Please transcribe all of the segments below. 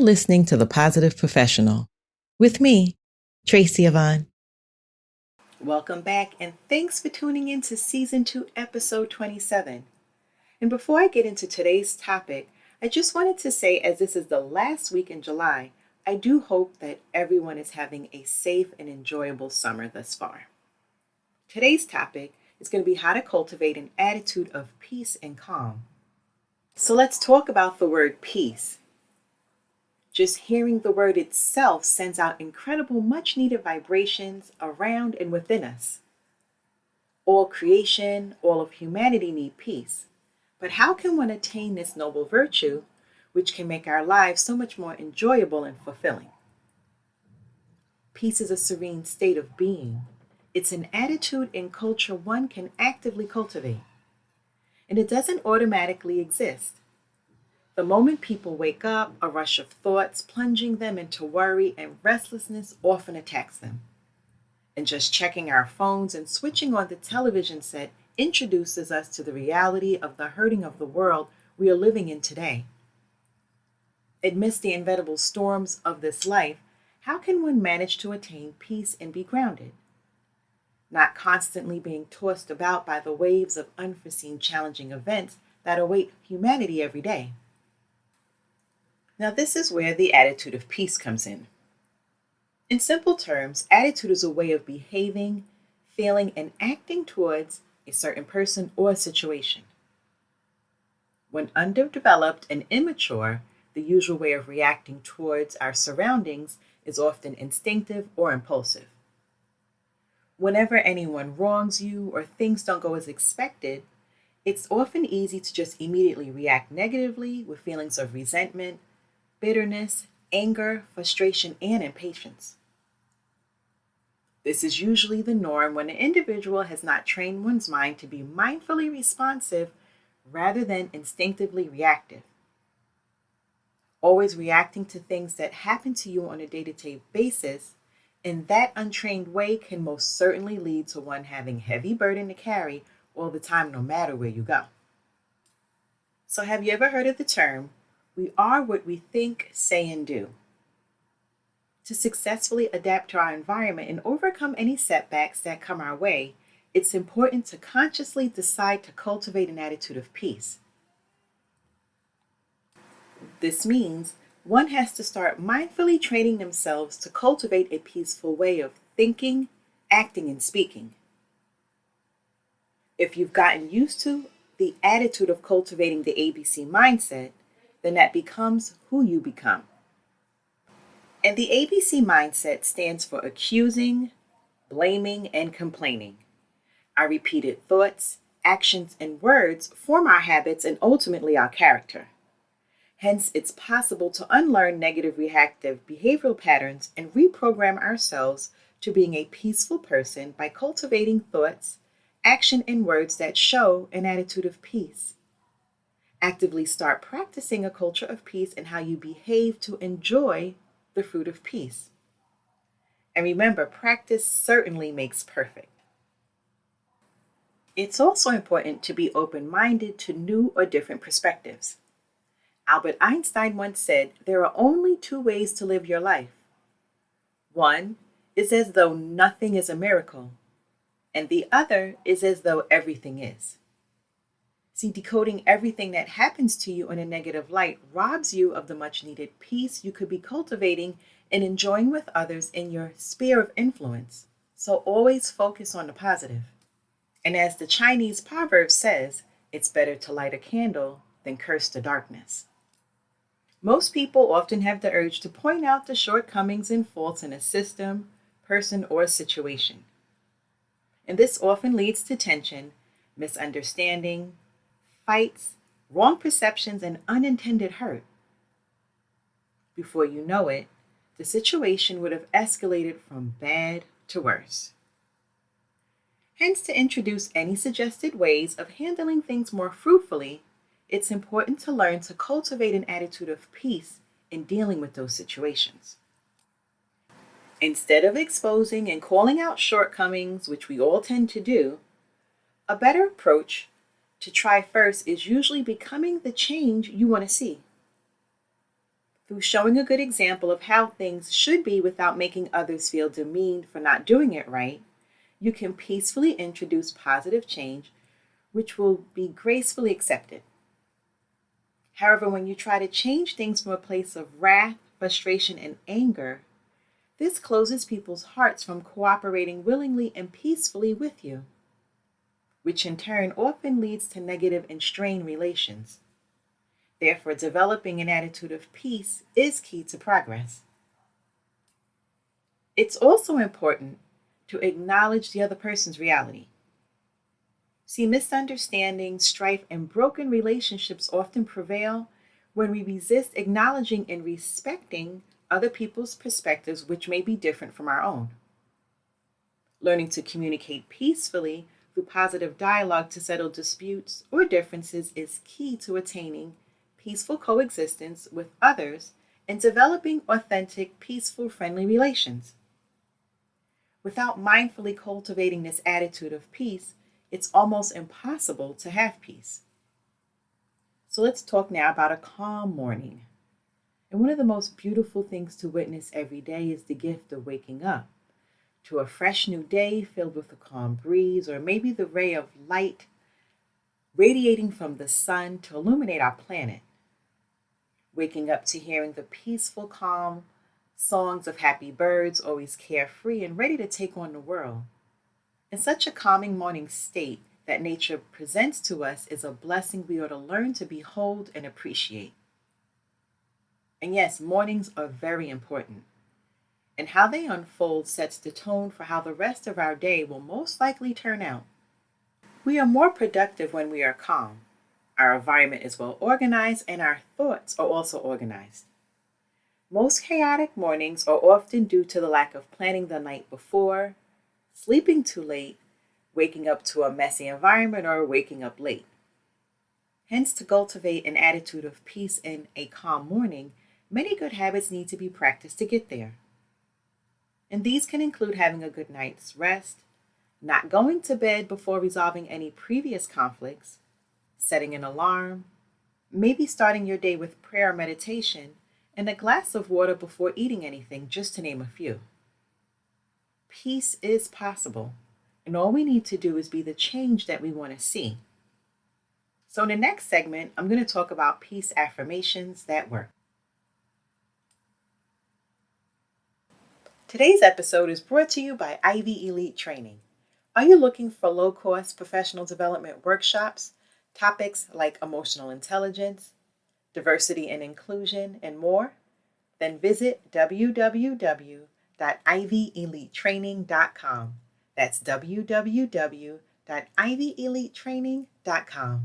You're listening to The Positive Professional with me, Tracy Yvonne. Welcome back, and thanks for tuning in to Season 2, Episode 27. And before I get into today's topic, I just wanted to say, as this is the last week in July, I do hope that everyone is having a safe and enjoyable summer thus far. Today's topic is going to be how to cultivate an attitude of peace and calm. So let's talk about the word peace. Just hearing the word itself sends out incredible, much-needed vibrations around and within us. All creation, all of humanity need peace. But how can one attain this noble virtue, which can make our lives so much more enjoyable and fulfilling? Peace is a serene state of being. It's an attitude and culture one can actively cultivate. And it doesn't automatically exist. The moment people wake up, a rush of thoughts plunging them into worry and restlessness often attacks them. And just checking our phones and switching on the television set introduces us to the reality of the hurting of the world we are living in today. Amidst the inevitable storms of this life, how can one manage to attain peace and be grounded? Not constantly being tossed about by the waves of unforeseen challenging events that await humanity every day. Now, this is where the attitude of peace comes in. In simple terms, attitude is a way of behaving, feeling, and acting towards a certain person or situation. When underdeveloped and immature, the usual way of reacting towards our surroundings is often instinctive or impulsive. Whenever anyone wrongs you or things don't go as expected, it's often easy to just immediately react negatively with feelings of resentment, bitterness, anger, frustration, and impatience. This is usually the norm when an individual has not trained one's mind to be mindfully responsive rather than instinctively reactive. Always reacting to things that happen to you on a day-to-day basis in that untrained way can most certainly lead to one having heavy burden to carry all the time, no matter where you go. So have you ever heard of the term, we are what we think, say, and do? To successfully adapt to our environment and overcome any setbacks that come our way, it's important to consciously decide to cultivate an attitude of peace. This means one has to start mindfully training themselves to cultivate a peaceful way of thinking, acting, and speaking. If you've gotten used to the attitude of cultivating the ABC mindset, then that becomes who you become. And the ABC mindset stands for accusing, blaming, and complaining. Our repeated thoughts, actions, and words form our habits and ultimately our character. Hence, it's possible to unlearn negative reactive behavioral patterns and reprogram ourselves to being a peaceful person by cultivating thoughts, action, and words that show an attitude of peace. Actively start practicing a culture of peace and how you behave to enjoy the fruit of peace. And remember, practice certainly makes perfect. It's also important to be open-minded to new or different perspectives. Albert Einstein once said, there are only two ways to live your life. One is as though nothing is a miracle, and the other is as though everything is. See, decoding everything that happens to you in a negative light robs you of the much-needed peace you could be cultivating and enjoying with others in your sphere of influence. So always focus on the positive. And as the Chinese proverb says, it's better to light a candle than curse the darkness. Most people often have the urge to point out the shortcomings and faults in a system, person, or situation. And this often leads to tension, misunderstanding, fights, wrong perceptions, and unintended hurt. Before you know it, the situation would have escalated from bad to worse. Hence, to introduce any suggested ways of handling things more fruitfully, it's important to learn to cultivate an attitude of peace in dealing with those situations. Instead of exposing and calling out shortcomings, which we all tend to do, a better approach to try first is usually becoming the change you want to see. Through showing a good example of how things should be without making others feel demeaned for not doing it right, you can peacefully introduce positive change, which will be gracefully accepted. However, when you try to change things from a place of wrath, frustration, and anger, this closes people's hearts from cooperating willingly and peacefully with you, which in turn often leads to negative and strained relations. Therefore, developing an attitude of peace is key to progress. It's also important to acknowledge the other person's reality. See, misunderstandings, strife, and broken relationships often prevail when we resist acknowledging and respecting other people's perspectives, which may be different from our own. Learning to communicate peacefully through positive dialogue to settle disputes or differences is key to attaining peaceful coexistence with others and developing authentic, peaceful, friendly relations. Without mindfully cultivating this attitude of peace, it's almost impossible to have peace. So let's talk now about a calm morning. And one of the most beautiful things to witness every day is the gift of waking up to a fresh new day filled with a calm breeze, or maybe the ray of light radiating from the sun to illuminate our planet. Waking up to hearing the peaceful, calm songs of happy birds, always carefree and ready to take on the world. In such a calming morning state that nature presents to us is a blessing we ought to learn to behold and appreciate. And yes, mornings are very important, and how they unfold sets the tone for how the rest of our day will most likely turn out. We are more productive when we are calm. Our environment is well organized, and our thoughts are also organized. Most chaotic mornings are often due to the lack of planning the night before, sleeping too late, waking up to a messy environment, or waking up late. Hence, to cultivate an attitude of peace in a calm morning, many good habits need to be practiced to get there. And these can include having a good night's rest, not going to bed before resolving any previous conflicts, setting an alarm, maybe starting your day with prayer or meditation, and a glass of water before eating anything, just to name a few. Peace is possible, and all we need to do is be the change that we want to see. So in the next segment, I'm going to talk about peace affirmations that work. Today's episode is brought to you by Ivy Elite Training. Are you looking for low-cost professional development workshops, topics like emotional intelligence, diversity and inclusion, and more? Then visit www.ivyelitetraining.com. That's www.ivyelitetraining.com.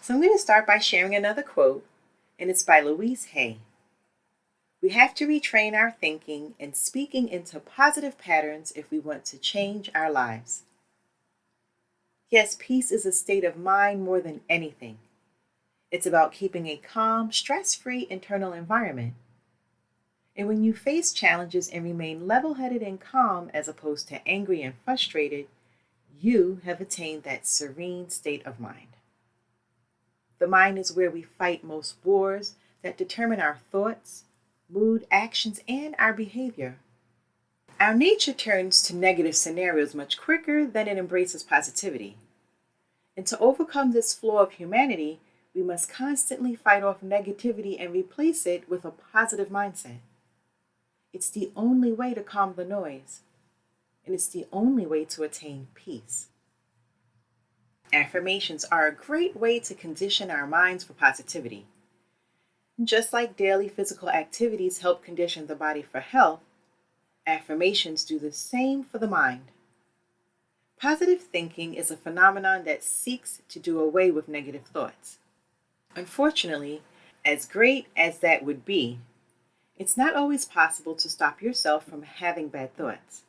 So I'm going to start by sharing another quote, and it's by Louise Hay. We have to retrain our thinking and speaking into positive patterns if we want to change our lives. Yes, peace is a state of mind more than anything. It's about keeping a calm, stress-free internal environment. And when you face challenges and remain level-headed and calm as opposed to angry and frustrated, you have attained that serene state of mind. The mind is where we fight most wars that determine our thoughts, mood, actions, and our behavior. Our nature turns to negative scenarios much quicker than it embraces positivity. And to overcome this flaw of humanity, we must constantly fight off negativity and replace it with a positive mindset. It's the only way to calm the noise, and it's the only way to attain peace. Affirmations are a great way to condition our minds for positivity. Just like daily physical activities help condition the body for health, affirmations do the same for the mind. Positive thinking is a phenomenon that seeks to do away with negative thoughts. Unfortunately, as great as that would be, it's not always possible to stop yourself from having bad thoughts.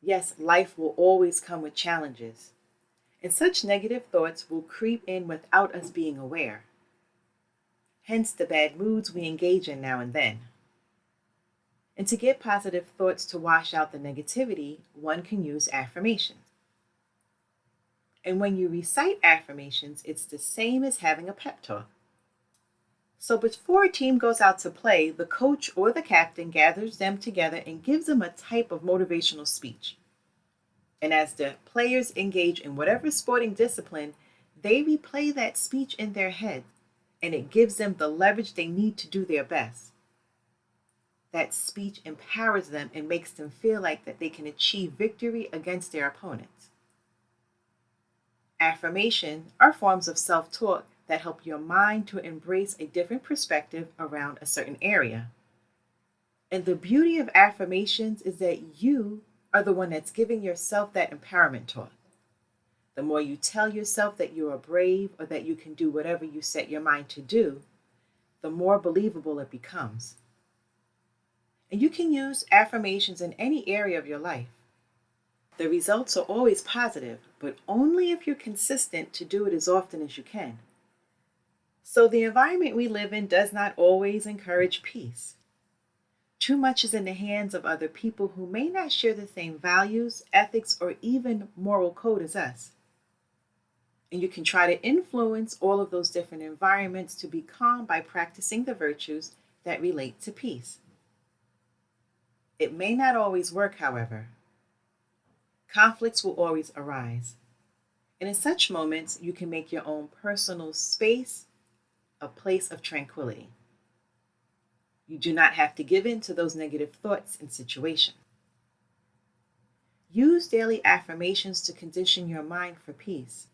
Yes, life will always come with challenges, And such negative thoughts will creep in without us being aware. Hence the bad moods we engage in now and then. And to get positive thoughts to wash out the negativity, one can use affirmations. And when you recite affirmations, it's the same as having a pep talk. So before a team goes out to play, the coach or the captain gathers them together and gives them a type of motivational speech. And as the players engage in whatever sporting discipline, they replay that speech in their head, and it gives them the leverage they need to do their best. That speech empowers them and makes them feel like that they can achieve victory against their opponents. Affirmation are forms of self-talk that help your mind to embrace a different perspective around a certain area. And the beauty of affirmations is that you are the one that's giving yourself that empowerment talk. The more you tell yourself that you are brave or that you can do whatever you set your mind to do, the more believable it becomes. And you can use affirmations in any area of your life. The results are always positive, but only if you're consistent to do it as often as you can. So the environment we live in does not always encourage peace. Too much is in the hands of other people who may not share the same values, ethics, or even moral code as us. And you can try to influence all of those different environments to be calm by practicing the virtues that relate to peace. It may not always work, however. Conflicts will always arise. And in such moments, you can make your own personal space a place of tranquility. You do not have to give in to those negative thoughts and situations. Use daily affirmations to condition your mind for peace.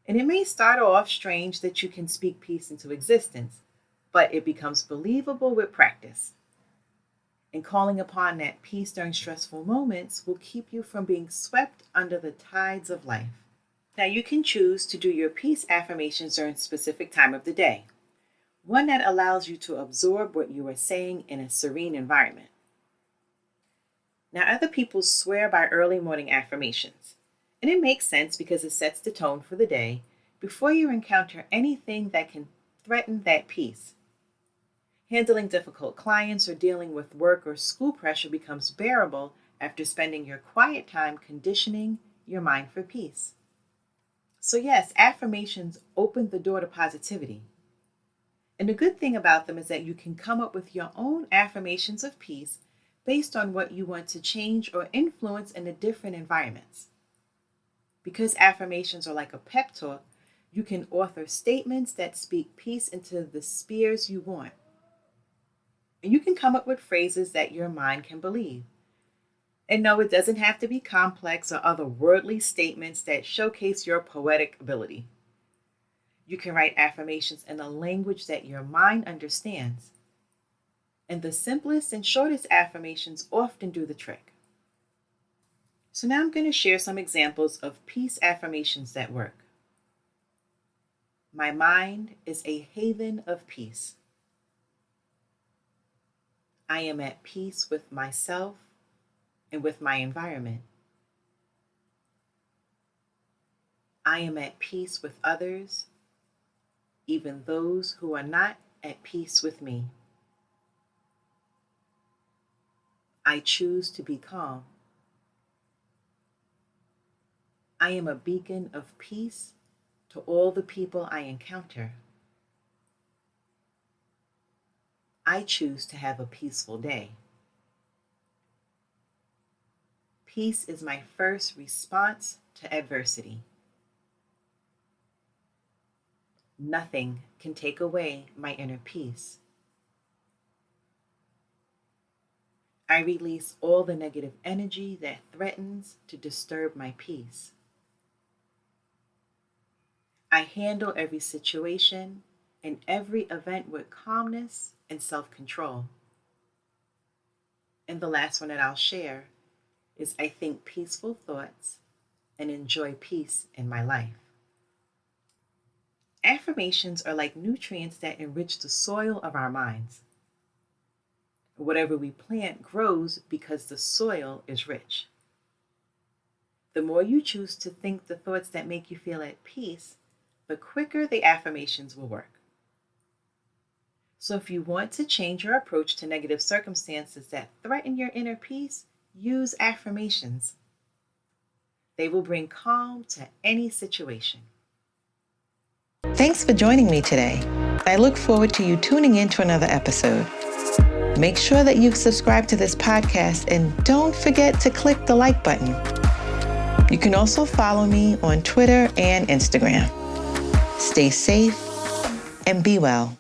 And it may start off strange that you can speak peace into existence, but it becomes believable with practice. And calling upon that peace during stressful moments will keep you from being swept under the tides of life. Now you can choose to do your peace affirmations during a specific time of the day, one that allows you to absorb what you are saying in a serene environment. Now other people swear by early morning affirmations, and it makes sense because it sets the tone for the day before you encounter anything that can threaten that peace. Handling difficult clients or dealing with work or school pressure becomes bearable after spending your quiet time conditioning your mind for peace. So yes, affirmations open the door to positivity. And the good thing about them is that you can come up with your own affirmations of peace based on what you want to change or influence in the different environments. Because affirmations are like a pep talk, you can author statements that speak peace into the spheres you want. And you can come up with phrases that your mind can believe. And no, it doesn't have to be complex or otherworldly statements that showcase your poetic ability. You can write affirmations in a language that your mind understands. And the simplest and shortest affirmations often do the trick. So now I'm going to share some examples of peace affirmations that work. My mind is a haven of peace. I am at peace with myself and with my environment. I am at peace with others, even those who are not at peace with me. I choose to be calm. I am a beacon of peace to all the people I encounter. I choose to have a peaceful day. Peace is my first response to adversity. Nothing can take away my inner peace. I release all the negative energy that threatens to disturb my peace. I handle every situation and every event with calmness and self-control. And the last one that I'll share is I think peaceful thoughts and enjoy peace in my life. Affirmations are like nutrients that enrich the soil of our minds. Whatever we plant grows because the soil is rich. The more you choose to think the thoughts that make you feel at peace, the quicker the affirmations will work. So if you want to change your approach to negative circumstances that threaten your inner peace, use affirmations. They will bring calm to any situation. Thanks for joining me today. I look forward to you tuning in to another episode. Make sure that you've subscribed to this podcast and don't forget to click the like button. You can also follow me on Twitter and Instagram. Stay safe and be well.